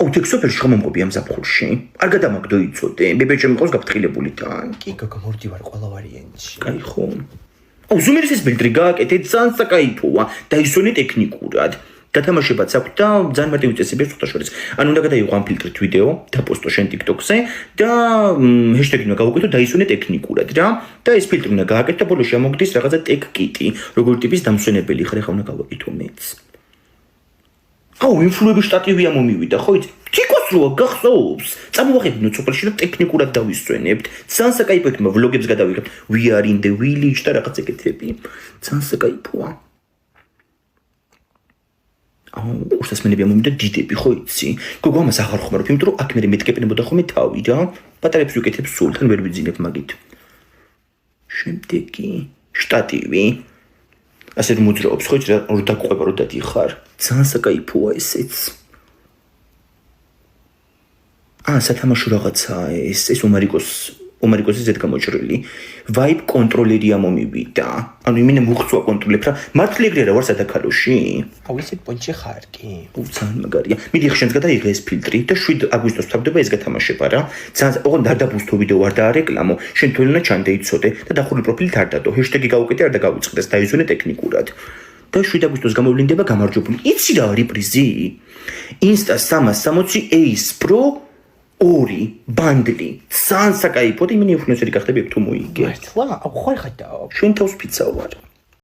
აუ ტექსტოფერში ხომ მომყოფი ამ ზაფხულში არ გადამაგდო იცოდე ბებეჭემ ყავს გაფრთხილებული თან კი გოგო მორდი ვარ ყველა ვარიანტში კაი ხო აუ ზუმერის ეს ფილტრი გააკეთე ძალიან საკაიფოა დაისვენე ტექნიკურად გათამაშებაც აქვს და ძალიან მარტივი წესებია სულ ანუ უნდა გადაიღო ამ ფილტრით ვიდეო დაპოსტო შენ TikTok-ზე და ჰეშტეგი უნდა გავუკეთო დაისვენე ტექნიკურად რა და ეს ფილტრი უნდა გააკეთო და ბოლოს შემოგდის რაღაცა ტექ კიტი როგორი ტიპის დამსვენებელი ხარ ეხლა უნდა გავაკეთო მეც აუ ინფლუების შტატივია მომივიდა ხო იცი TikTok-ს როა გახსოვს წამოვახედნოთ სოფელში და ტექნიკურად დავისვენებთ ძალიან საკაიფოა ვლოგებს გადავიღებთ we are in the village და რაღაც ეგეთები ძალიან საკაიფოა უსასმენებია მომიდა დიდები ხო იცი გოგო ამას აღარ ხმარობ იმიტომ რომ აქ მე მეთქეპნებოდა ხოლმე თავი რა პატარებს ვიკეთებ სულთან ვერ ვიძინებ მაგით შემდეგი შტატივი ასე რომ მოძრაობს ხო იცი რა დაგყვება რომ დადიხარ ძალიან საკაიფოა ესეც სათამაშო რაღაცაა ეს ომარიკოსის ზედ გამოჭრილი ვაიბ კონტროლერია მომივიდა ანუ იმინე მუხცვა კონტროლებ რა მართლი ეგრე რა ვარ სადაქალოში აუ ისეთ პონჩი ხარ კი ძალიან მაგარია მიდი ხშენს გადაიღე ეს ფილტრი და 7 აგვისტოს თავდება ეს გათამაშება რა ძალიან ოღონდ არ დაბუსტო ვიდეო არ დაარეკლამო შენ თველნა ჩანდე იცოდე და დახურული პროფილი არ დადო ჰეშტეგი გავუკეთე არ დაგავიწყდეს დაისვენე ტექნიკურად და 7 აგვისტოს გამოვლინდება გამარჯვებული იცი რა არის პრიზი Insta 360 Ace Pro 2 ბანდლი ძალიან საკაიფო და იმენი ინფლუენსერი გახდები თუ მოიგე მართლა აუ ხარ ხადაო შენ თავს ფიცა ვარ